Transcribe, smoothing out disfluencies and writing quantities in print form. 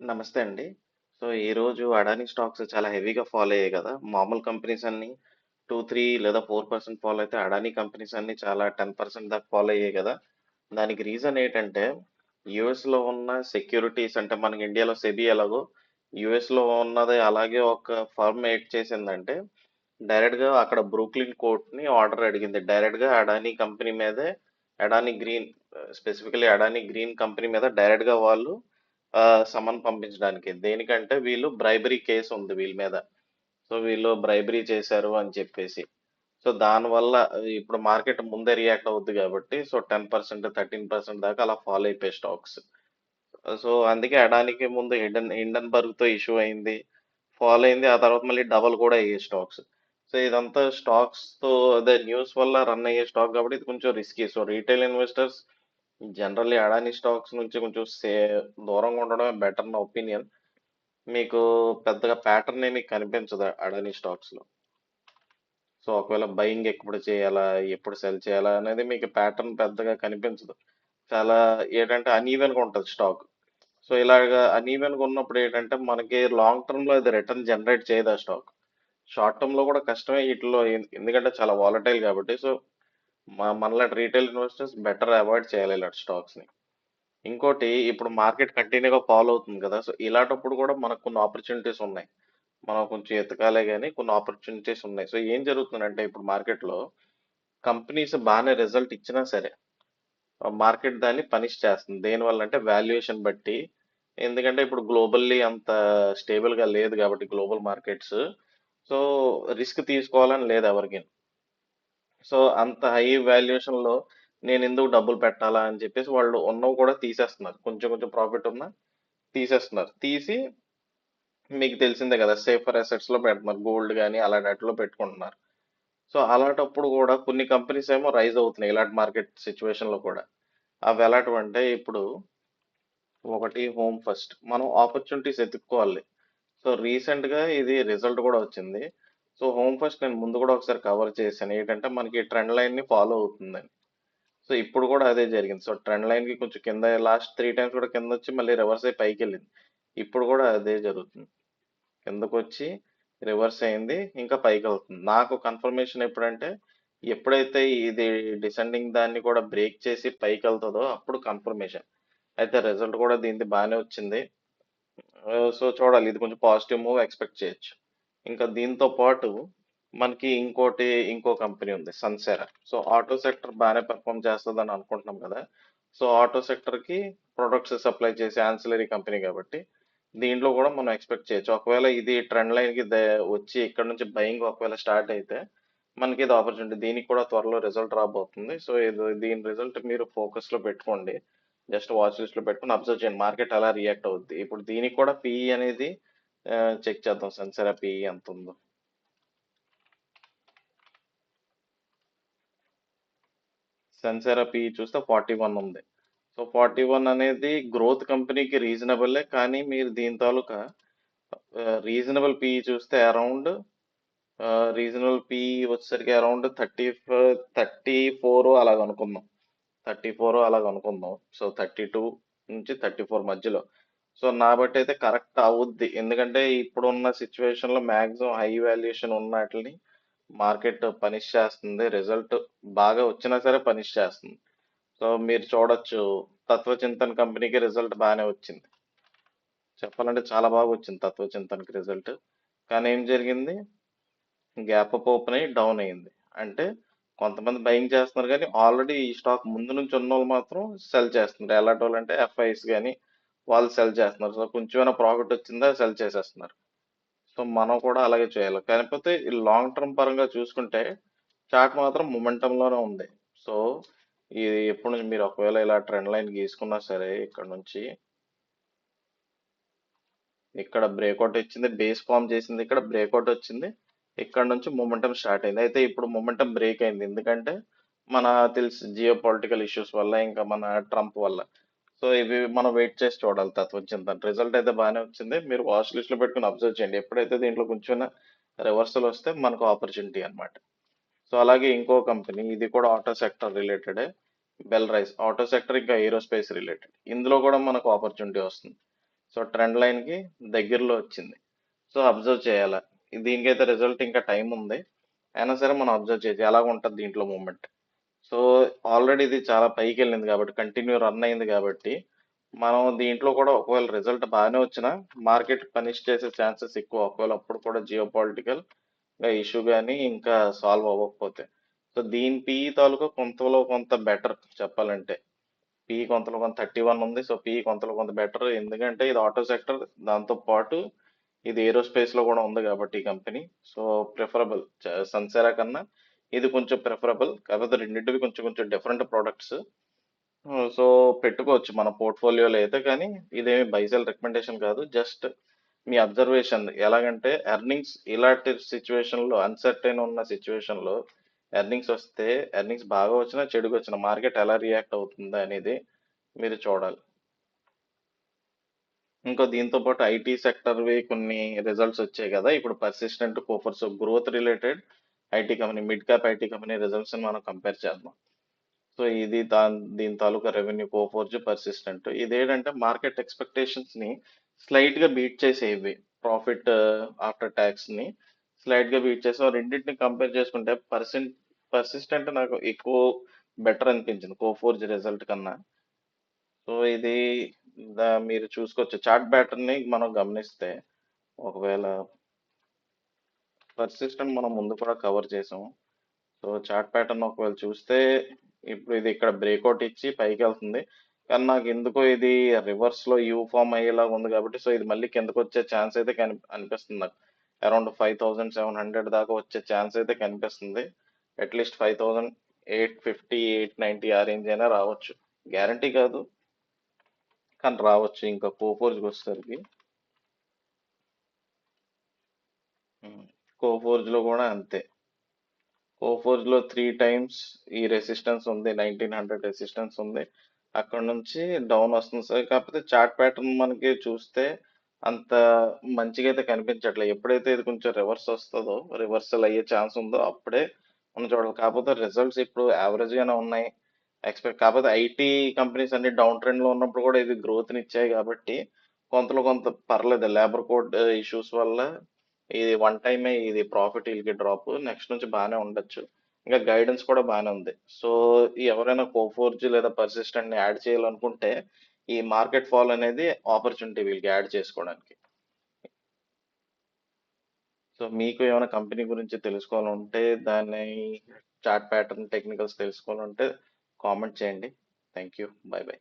నమస్తే అండి. సో, ఈరోజు అడానీ స్టాక్స్ చాలా హెవీగా ఫాల్ అయ్యాయి కదా! మామూలు కంపెనీస్ అన్నీ 2, 3 లేదా 4% ఫాల్ అయితే అడానీ కంపెనీస్ అన్నీ చాలా 10% దాకా ఫాల్ అయ్యాయి కదా! దానికి రీజన్ ఏంటంటే యూఎస్‌లో ఉన్న సెక్యూరిటీస్ అంటే మనకి ఇండియాలో సెబీ ఎలాగో యూఎస్‌లో ఉన్నది అలాగే ఒక ఫర్మ్ ఏటి చేసిందంటే డైరెక్ట్‌గా అక్కడ బ్రూక్లిన్ కోర్ట్‌ని ఆర్డర్ అడిగింది. డైరెక్ట్‌గా అడానీ కంపెనీ మీదే Adani green specifically Adani green company మీద డైరెక్ట్‌గా వాళ్ళు సమన్ పంపించడానికి. దేనికంటే వీళ్ళు బ్రైబరీ కేసు ఉంది వీళ్ళ మీద. సో వీళ్ళు బ్రైబరీ చేశారు అని చెప్పేసి. సో దానివల్ల ఇప్పుడు మార్కెట్ ముందే రియాక్ట్ అవుద్ది కాబట్టి సో 10% 13% దాకా అలా ఫాల్ అయిపోయాయి స్టాక్స్. సో అందుకే అడానికి ముందు హిండన్బర్గ్ తో ఇష్యూ అయింది, ఫాల్ అయింది. ఆ తర్వాత మళ్ళీ డబల్ కూడా అయ్యాయి స్టాక్స్. సో ఇదంతా స్టాక్స్ తో అదే న్యూస్ వల్ల రన్ అయ్యే స్టాక్ కాబట్టి ఇది కొంచెం risky. So retail investors generally Adani stocks నుంచి కొంచెం దూరంగా ఉండడమే బెటర్ నా ఒపీనియన్. మీకు పెద్దగా ప్యాటర్న్ ఏమీ కనిపించదు అడానీ స్టాక్స్ లో. సో ఒకవేళ బయింగ్ ఎప్పుడు చేయాలా, ఎప్పుడు సెల్ చేయాలా అనేది మీకు ప్యాటర్న్ పెద్దగా కనిపించదు. చాలా ఏంటంటే అన్ఈవెన్ గా ఉంటుంది స్టాక్. సో ఇలాగా అన్ఈవెన్ గా ఉన్నప్పుడు ఏంటంటే మనకి లాంగ్ టర్మ్ లో ఇది రిటర్న్ జనరేట్ చేయదు ఆ స్టాక్. షార్ట్ టర్మ్ లో కూడా కష్టమే వీటిలో ఎందుకంటే చాలా వాలటైల్ కాబట్టి. సో మనలాంటి రీటైల్ ఇన్వెస్టర్స్ బెటర్ అవాయిడ్ చేయాలి ఇలాంటి స్టాక్స్ ని. ఇంకోటి ఇప్పుడు మార్కెట్ కంటిన్యూగా ఫాలో అవుతుంది కదా! సో ఇలాంటప్పుడు కూడా మనకు కొన్ని ఆపర్చునిటీస్ ఉన్నాయి. మనం కొంచెం ఎతకాలే కానీ కొన్ని ఆపర్చునిటీస్ ఉన్నాయి. సో ఏం జరుగుతుందంటే ఇప్పుడు మార్కెట్లో కంపెనీస్ బాగానే రిజల్ట్ ఇచ్చినా సరే మార్కెట్ దాన్ని పనిష్ చేస్తుంది. దేనివల్ల అంటే వాల్యుయేషన్ బట్టి. ఎందుకంటే ఇప్పుడు గ్లోబల్లీ అంత స్టేబుల్ గా లేదు కాబట్టి గ్లోబల్ మార్కెట్స్. సో రిస్క్ తీసుకోవాలని లేదు ఎవరికి. సో అంత హై వాల్యుయేషన్ లో నేను ఎందుకు డబ్బులు పెట్టాలా అని చెప్పేసి వాళ్ళు ఉన్నవి కూడా తీసేస్తున్నారు. కొంచెం కొంచెం ప్రాఫిట్ ఉన్నా తీసేస్తున్నారు. తీసి మీకు తెలిసిందే కదా సేఫర్ అసెట్స్ లో పెడుతున్నారు. గోల్డ్ కానీ అలాంటి వాటిలో పెట్టుకుంటున్నారు. సో అలాంటప్పుడు కూడా కొన్ని కంపెనీస్ ఏమో రైజ్ అవుతున్నాయి ఇలాంటి మార్కెట్ సిచ్యువేషన్ లో కూడా. అవి ఎలాంటివంటే ఇప్పుడు ఒకటి హోమ్ ఫస్ట్ మనం ఆపర్చునిటీస్ ఎత్తుక్కోవాలి. సో రీసెంట్ గా ఇది రిజల్ట్ కూడా వచ్చింది. సో హోమ్ ఫస్ట్ నేను ముందు కూడా ఒకసారి కవర్ చేశాను ఏంటంటే మనకి ట్రెండ్ లైన్ ని ఫాలో అవుతుందని. సో ఇప్పుడు కూడా అదే జరిగింది. సో ట్రెండ్ లైన్ కి కొంచెం కింద లాస్ట్ 3 టైమ్స్ కూడా కింద వచ్చి మళ్ళీ రివర్స్ అయి పైకి వెళ్ళింది. ఇప్పుడు కూడా అదే జరుగుతుంది. కిందకు వచ్చి రివర్స్ అయింది, ఇంకా పైకి వెళ్తుంది. నాకు కన్ఫర్మేషన్ ఎప్పుడంటే ఎప్పుడైతే ఇది డిసెండింగ్ దాన్ని కూడా బ్రేక్ చేసి పైకి వెళ్తుందో అప్పుడు కన్ఫర్మేషన్. అయితే రిజల్ట్ కూడా దీనిది బాగానే వచ్చింది. సో చూడాలి, ఇది కొంచెం పాజిటివ్ మూవ్ ఎక్స్పెక్ట్ చేయొచ్చు. ఇంకా దీంతో పాటు మనకి ఇంకో కంపెనీ ఉంది సన్సెరా. సో ఆటో సెక్టర్ బాగానే పెర్ఫామ్ చేస్తుందని అనుకుంటున్నాం కదా. సో ఆటో సెక్టర్ కి ప్రొడక్ట్స్ సప్లై చేసే ఆన్సిలరీ కంపెనీ కాబట్టి దీంట్లో కూడా మనం ఎక్స్పెక్ట్ చేయొచ్చు. ఒకవేళ ఇది ట్రెండ్ లైన్ కి వచ్చి ఇక్కడ నుంచి బయింగ్ ఒకవేళ స్టార్ట్ అయితే మనకి ఇది ఆపర్చునిటీ. దీనికి కూడా త్వరలో రిజల్ట్ రాబోతుంది. సో దీని రిజల్ట్ మీరు ఫోకస్ లో పెట్టుకోండి. జస్ట్ వాచ్ లిస్ట్ లో పెట్టుకుని అబ్జర్వ్ చేయండి మార్కెట్ ఎలా రియాక్ట్ అవుద్ది. ఇప్పుడు దీనికి కూడా పిఈ అనేది చెక్ చేద్దాం. సెన్సెరా పిఈ ఎంత ఉందో. సెన్సెరా పిఈ చూస్తే 41 ఉంది. సో 41 అనేది గ్రోత్ కంపెనీకి రీజనబుల్, కానీ మీరు దీని తాలూకా రీజనబుల్ పిఈ చూస్తే అరౌండ్ రీజనబుల్ పిఈ వచ్చేసరికి అరౌండ్ 34 అలాగ అనుకుందాం. 34 అలాగ అనుకుందాం. సో 32 నుంచి 34 మధ్యలో. సో నా బట్టి అయితే కరెక్ట్ అవుద్ది. ఎందుకంటే ఇప్పుడున్న సిచ్యువేషన్ లో మాక్సిమం హై వాల్యుయేషన్ ఉన్న వాటిని మార్కెట్ పనిష్ చేస్తుంది. రిజల్ట్ బాగా వచ్చినా సరే పనిష్ చేస్తుంది. సో మీరు చూడొచ్చు, తత్వచింతన్ కంపెనీకి రిజల్ట్ బాగానే వచ్చింది. చెప్పాలంటే చాలా బాగా వచ్చింది తత్వచింతన్కి రిజల్ట్. కానీ ఏం జరిగింది, గ్యాప్ అప్ ఓపెన్ అయ్యి డౌన్ అయ్యింది. అంటే కొంతమంది బయింగ్ చేస్తున్నారు కానీ ఆల్రెడీ ఈ స్టాక్ ముందు నుంచి ఉన్న వాళ్ళు మాత్రం సెల్ చేస్తున్నారు. ఎలాంటి వాళ్ళు అంటే ఎఫ్ఐస్ కానీ వాళ్ళు సెల్ చేస్తున్నారు. సో కొంచెమైనా ప్రాఫిట్ వచ్చిందా సెల్ చేసేస్తున్నారు. సో మనం కూడా అలాగే చేయాలి. కాకపోతే ఈ లాంగ్ టర్మ్ పరంగా చూసుకుంటే చార్ట్ మాత్రం మొమెంటం లోనే ఉంది. సో ఇది ఎప్పుడు నుంచి మీరు ఒకవేళ ఇలా ట్రెండ్ లైన్ గీసుకున్నా సరే ఇక్కడ నుంచి ఇక్కడ బ్రేక్అవుట్ ఇచ్చింది, బేస్ ఫామ్ చేసింది, ఇక్కడ బ్రేక్అవుట్ వచ్చింది, ఇక్కడ నుంచి మొమెంటం స్టార్ట్ అయింది. అయితే ఇప్పుడు మొమెంటం బ్రేక్ అయింది ఎందుకంటే మన తెలుసు జియో పొలిటికల్ ఇష్యూస్ వల్ల, ఇంకా మన ట్రంప్ వల్ల. సో ఇవి మనం వెయిట్ చేసి చూడాలి. తత్వచింతన రిజల్ట్ అయితే బాగానే వచ్చింది. మీరు వాచ్ లిస్ట్ లో పెట్టుకుని అబ్జర్వ్ చేయండి. ఎప్పుడైతే దీంట్లో కొంచెం రివర్సల్ వస్తే మనకు ఆపర్చునిటీ అన్నమాట. సో అలాగే ఇంకో కంపెనీ, ఇది కూడా auto sector related, bell rice. Auto sector ఇంకా ఏరోస్పేస్ రిలేటెడ్. ఇందులో కూడా మనకు ఆపర్చునిటీ వస్తుంది. సో ట్రెండ్ లైన్కి దగ్గరలో వచ్చింది. సో అబ్జర్వ్ చేయాలా. దీనికైతే రిజల్ట్ ఇంకా టైం ఉంది. అయినా సరే మనం అబ్జర్వ్ చేయొచ్చు ఎలాగ ఉంటుంది దీంట్లో మూమెంట్. సో ఆల్రెడీ ఇది చాలా పైకి వెళ్ళింది కాబట్టి కంటిన్యూ రన్ అయింది కాబట్టి మనం దీంట్లో కూడా ఒకవేళ రిజల్ట్ బాగానే వచ్చినా మార్కెట్ పనిష్ చేసే ఛాన్సెస్ ఎక్కువ, ఒకవేళ అప్పుడు కూడా జియో పొలిటికల్ ఇష్యూ కానీ ఇంకా సాల్వ్ అవ్వకపోతే. సో దీని పిఈ తాలూకా కొంతలో కొంత బెటర్ చెప్పాలంటే. పిఈ కొంతలో కొంత 31 ఉంది. సో పిఈ కొంతలో కొంత బెటర్, ఎందుకంటే ఇది ఆటో సెక్టర్, దాంతో పాటు ఇది ఏరోస్పేస్ లో కూడా ఉంది కాబట్టి ఈ కంపెనీ. సో ప్రిఫరబుల్ సన్సెరా కన్నా ఇది కొంచెం ప్రిఫరబుల్, కాకపోతే రెండింటివి కొంచెం కొంచెం డిఫరెంట్ ప్రోడక్ట్స్. సో పెట్టుకోవచ్చు మన పోర్ట్ఫోలియోలో అయితే, కానీ ఇదేమి బైసెల్ రికమెండేషన్ కాదు, జస్ట్ మీ అబ్జర్వేషన్. ఎలాగంటే ఎర్నింగ్స్ ఇలాంటి సిచ్యువేషన్ లో, అన్సర్టైన్ ఉన్న సిచ్యువేషన్ లో ఎర్నింగ్స్ వస్తే, ఎర్నింగ్స్ బాగా వచ్చినా చెడుగా వచ్చినా మార్కెట్ ఎలా రియాక్ట్ అవుతుంది అనేది మీరు చూడాలి. ఇంకో దీంతో పాటు ఐటీ సెక్టర్వి కొన్ని రిజల్ట్స్ వచ్చాయి కదా ఇప్పుడు. Persistent, Coforge, growth related IT company, mid cap IT company results మనం కంపేర్ చేద్దాం. సో ఇది దీని తాలూకా రెవెన్యూ, కోఫోర్జ్, పర్సిస్టెంట్. ఇదేంటంటే మార్కెట్ ఎక్స్పెక్టేషన్స్ ని స్లైట్ గా బీట్ చేసేవి. ప్రాఫిట్ ఆఫ్టర్ ట్యాక్స్ ని స్లైట్ గా బీట్ చేసి రెండింటిని కంపేర్ చేసుకుంటే పర్సిస్టెంట్ నాకు ఎక్కువ బెటర్ అనిపించింది కోఫోర్జ్ రిజల్ట్ కన్నా. సో ఇది మీరు చూసుకోవచ్చు చార్ట్ ప్యాటర్న్ ని మనం గమనిస్తే. ఒకవేళ పర్సిస్టెంట్ మనం ముందు కూడా కవర్ చేసాం. సో చార్ట్ ప్యాటర్న్ ఒకవేళ చూస్తే ఇప్పుడు ఇది ఇక్కడ బ్రేక్అవుట్ ఇచ్చి పైకి వెళ్తుంది, కానీ నాకు ఎందుకో ఇది రివర్స్ లో యూ ఫామ్ అయ్యేలా ఉంది కాబట్టి సో ఇది మళ్ళీ కిందకు వచ్చే ఛాన్స్ అయితే అనిపిస్తుంది నాకు. అరౌండ్ 5700 దాకా వచ్చే ఛాన్స్ అయితే కనిపిస్తుంది. అట్లీస్ట్ 5850, 890 ఆ రేంజ్ అయినా రావచ్చు. గ్యారంటీ కాదు, కానీ రావచ్చు. ఇంకా కోఫోర్జ్కి వచ్చేసరికి కోఫోర్జ్ లో కూడా అంతే. కోఫోర్జ్ లో 3 టైమ్స్ ఈ రెసిస్టెన్స్ ఉంది, 1900 రెసిస్టెన్స్ ఉంది. అక్కడ నుంచి డౌన్ వస్తుంది సార్. కాకపోతే చార్ట్ ప్యాటర్న్ మనకి చూస్తే అంత మంచిగా అయితే కనిపించట్లేదు. ఎప్పుడైతే ఇది కొంచెం రివర్స్ వస్తుందో, రివర్సల్ అయ్యే ఛాన్స్ ఉందో అప్పుడే మనం చూడాలి. కాకపోతే రిజల్ట్స్ ఇప్పుడు యావరేజ్ గానే ఉన్నాయి. కాకపోతే ఐటీ కంపెనీస్ అన్ని డౌన్ ట్రెండ్ లో ఉన్నప్పుడు కూడా ఇది గ్రోత్ ని ఇచ్చాయి కాబట్టి కొంతలో కొంత పర్లేదు. లేబర్ కోడ్ ఇష్యూస్ వల్ల ఇది వన్ టైమే ఇది ప్రాఫిట్ వీళ్ళకి డ్రాప్, నెక్స్ట్ నుంచి బాగానే ఉండొచ్చు. ఇంకా గైడెన్స్ కూడా బాగానే ఉంది. సో ఎవరైనా కోఫోర్జ్ లేదా పర్సిస్టెంట్ ని యాడ్ చేయాలనుకుంటే ఈ మార్కెట్ ఫాల్ అనేది ఆపర్చునిటీ వీళ్ళకి యాడ్ చేసుకోవడానికి. సో మీకు ఏమైనా కంపెనీ గురించి తెలుసుకోవాలంటే, దాని చార్ట్ ప్యాటర్న్, టెక్నికల్స్ తెలుసుకోవాలంటే కామెంట్ చేయండి. Thank you. By by.